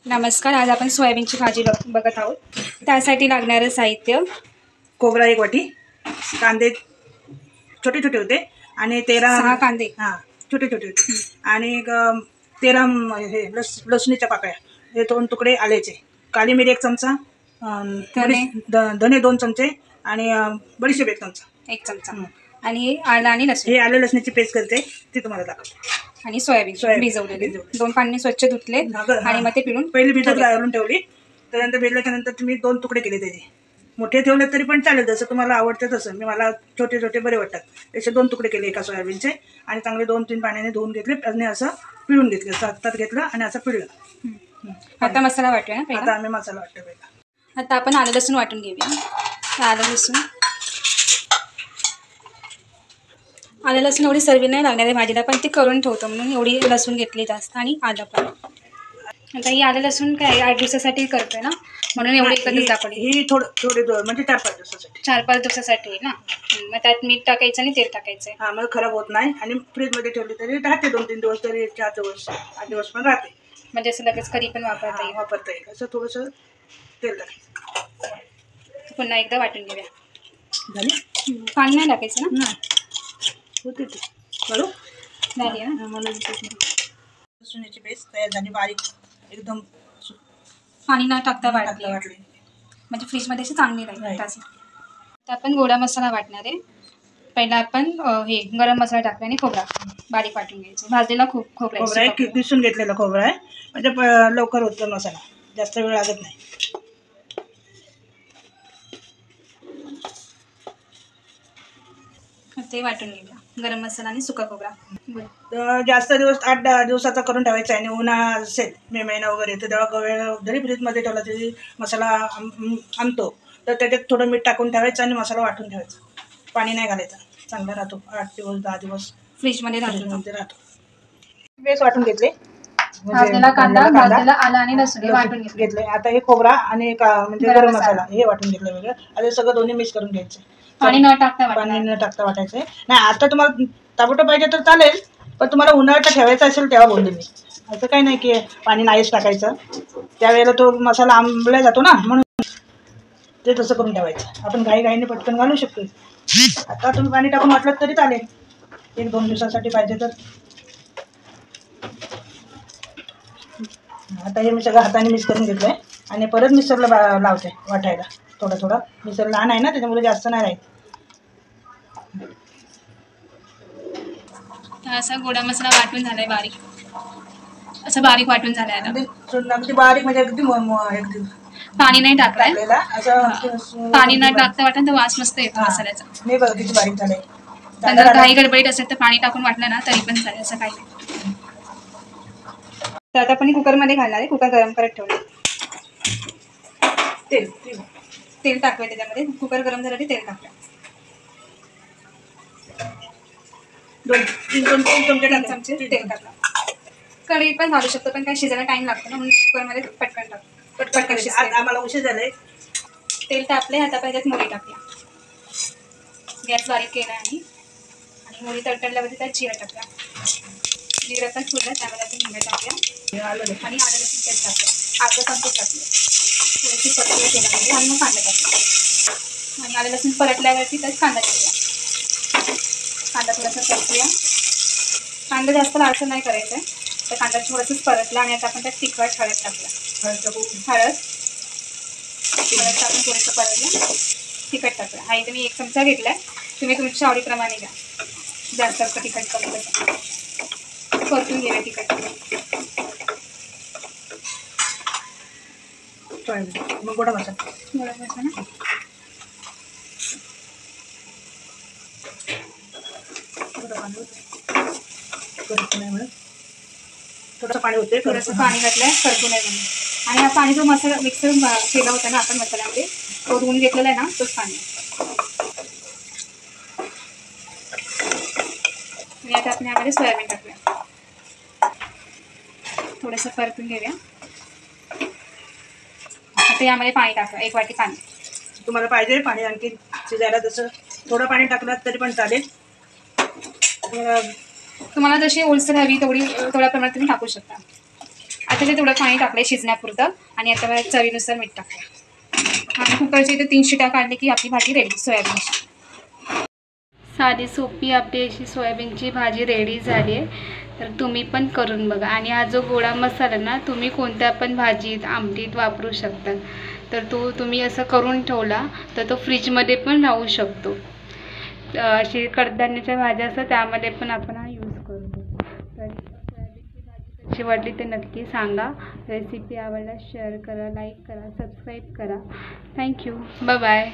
नमस्कार. आज आपण सोयाबीनची भाजी बघत आहोत. त्यासाठी लागणारं साहित्य: खोबरा 1 वाटी, कांदे छोटे छोटे होते आणि 6 कांदे, छोटे छोटे होते आणि 13 हे लसणीच्या पाकळ्या, हे 2 तुकडे आल्याचे, काली मिरी 1 चमचा, धने 2 चमचे आणि बडीशेप 1 चमचा आणि आलं आणि लसूण. हे आलं लसणाची पेस्ट करते, ती तुम्हाला दाखवते. आणि सोयाबीन भिजवलेले 2 पाणी स्वच्छ धुतले आणि मग ते पिळून पहिले भिजत घालून ठेवली. त्यानंतर भिजल्याच्या नंतर तुम्ही 2 तुकडे केले त्याचे. मोठे ठेवले तरी पण चालेल, जसं तुम्हाला आवडतं तसं. मला छोटे छोटे बरे वाटतात, त्याचे 2 तुकडे केले एका सोयाबीनचे आणि चांगले 2-3 पाण्याने धुवून घेतले आणि असं पिळून घेतलं, हातात घेतलं आणि असं पिळलं. आता मसाला वाटूया ना. आता आम्ही मसाला वाटतो पहिला. आता आपण आलं लसूण वाटून घेऊया. आलं लसूण एवढी सर्वी नाही लागणार आहे भाजीला, पण ती करून ठेवतो म्हणून एवढी लसूण घेतली जास्त आणि आलं पण. आता ही आलं लसूण काय 8 दिवसासाठी करतोय ना, म्हणून एवढी एकत्रच दाखवली. ही थोडे म्हणजे 4-5 दिवसासाठी. 4-5 दिवसासाठी ना. मग त्यात मीठ टाकायचं आणि तेल टाकायचं. हा, मग खराब होत नाही आणि फ्रीजमध्ये ठेवली तरी राहते 2-3 दिवस, तरी 4 दिवस 8 दिवस पण राहते. म्हणजे असं लगेच कधी पण वापरता येईल. असं थोडंसं तेल टाकायचं. पुन्हा एकदा वाटून घेऊया. झाली? पाणी नाही टाकायचं ना. होते ते बरोबर झाली ना. मला लसूणाची पेस्ट तयार झाली, बारीक एकदम. पाणी न टाकता वाटली म्हणजे फ्रीजमध्ये अशी चांगली राहील. तर आपण गोडा मसाला वाटणार आहे. पहिला आपण हे गरम मसाला टाकला आणि खोबरा बारीक वाटून घ्यायचं. भाजलेला खोबरा किसून घेतलेला खोबरा आहे, म्हणजे लवकर होतो मसाला, जास्त वेळ लागत नाही. ते वाटून घेऊया. गरम मसाला आणि सुका खोबरा. जास्त दिवस 8-10 दिवसाचा करून ठेवायचा आहे आणि उन्हाळा असेल, मे महिना वगैरे, तर तेव्हा जरी फ्रीजमध्ये ठेवला तरी मसाला आणतो, तर त्याच्यात थोडं मीठ टाकून ठेवायचं आणि मसाला वाटून ठेवायचा. पाणी नाही घालायचं, चांगला राहतो. 8 दिवस 10 दिवस फ्रीजमध्ये राहतो. बेस वाटून घेतले, कांदा आलं आणि लसूण वाटून घेतले. आता हे खोबरा आणि म्हणजे गरम मसाला हे वाटून घेतलं वेगळं. आता सगळं दोन्ही मिक्स करून घ्यायचं. पाणी न टाकता वाटायचं नाही. आता तुम्हाला ताबडतोब पाहिजे तर चालेल, पण तुम्हाला उन्हाळ्यात ठेवायचं असेल तेव्हा बोलले मी. असं काही नाही की पाणी नाहीच टाकायचं, त्यावेळेला तो मसाला आंबला जातो ना, म्हणून ते तसं करून ठेवायचं. आपण घाईने पटकन घालू शकतो. आता तुम्ही पाणी टाकून वाटलं तरी चालेल, 1-2 दिवसासाठी पाहिजे तर. आता हे मी सगळं हाताने मिक्स करून घेतलंय आणि परत मिक्सरला लावते वाटायला. थोडं मिक्सर लहान आहे ना, त्याच्यामुळे जास्त नाही राहील. असा गोडा मसाला वाटून झालाय बारीक, असं बारीक वाटून झालाय. अगदी बारीक म्हणजे अगदी पाणी नाही टाकलाय. पाणी न असं टाकता वाटण तर वास मस्त येतो मसाल्याचा. नाही बघ किती बारीक झालंय. जर घाई गडबडीत असेल तर पाणी टाकून वाटलं ना तरी पण चालेल, असं काही नाही. तर आता आपण कुकरमध्ये घालणार आहे. कुकर गरम करत ठेवलं. तेल टाकूया त्याच्यामध्ये. कुकर गरम झालं की तेल टाकूया. 2-3 चमचे तेल टाकलं. कढई पण घालू शकतो, पण काही शिजायला टाइम लागतो ना, म्हणून कुकरमध्ये पटकन टाकतो. पटकन आम्हाला उशीर झालाय. तेल तापले. आता पाहिजेत मोहरी टाकूया. गॅस बारीक केला आणि मोहरी तडतडल्यावरती त्यात जिरं टाकूया. जिरं पण फुललं, त्यामध्ये आपण हिंग टाकूया आणि आलं लसूण पेस्ट टाकूया. अर्धा चमचा टाकूया. थोडीशी परतूया तेलामध्ये आणि मग कांदा टाकूया. आणि आलं लसूण परतल्यावरती त्यात कांदा टाकूया. कांदा थोडासा परतूया. कांदा जास्त लालसर नाही करायचं आहे, तर कांदा थोडंसंच परतला आणि आता आपण त्यात तिखट हळद टाकूया. हळद टाकून थोडंसं परतलं. तिखट टाकूया. हा इथे मी 1 चमचा घेतला आहे. तुम्ही तुमच्या आवडीप्रमाणे घ्या, जास्त तिखट कमी कसं परतून घेऊया. तिखट मग गोडा मसाला ना. थोडंसं पाणी होते, थोडंसं पाणी घातलंय करपू नये म्हणून. आणि हा पाणी जो मसाला मिक्सर केला होता ना आपण मसाल्यामध्ये, तो धुवून घेतलेला आहे ना, तोच पाणी. आणि आता आपण यामध्ये सोयाबीन टाकूया. थोडंसं परतून घेऊया. आता यामध्ये पाणी टाकूया. 1 वाटी पाणी. तुम्हाला पाहिजे पाणी आणखी शिजायला, जसं थोडं पाणी टाकलं तरी पण चालेल. तुम्हाला जशी ओलसर हवी तेवढ्या प्रमाणात तुम्ही टाकू शकता. आता ते थोडं पाणी टाकलं शिजण्यापुरतं आणि आता मला चवीनुसार मीठ टाकलं आणि कुकरची इथे 3 शिट्या काढली की आपली भाजी रेडी सोयाबीनची. साधी सोपी आपली अशी सोयाबीनची भाजी रेडी झाली आहे. तर तुम्ही पण करून बघा. आणि हा जो गोडा मसाला ना तुम्ही कोणत्या पण भाजीत आमटीत वापरू शकता. तर तो तुम्ही असं करून ठेवला तर तो फ्रीजमध्ये पण राहू शकतो. अशी कडधान्याच्या भाज्या असतात त्यामध्ये पण आपण हा यूज करतो. तर सोयाबीनची भाजी कशी वाटली ते नक्की सांगा. रेसिपी आवडल्यास शेअर करा, लाईक करा, सबस्क्राईब करा. थँक्यू. Bye bye.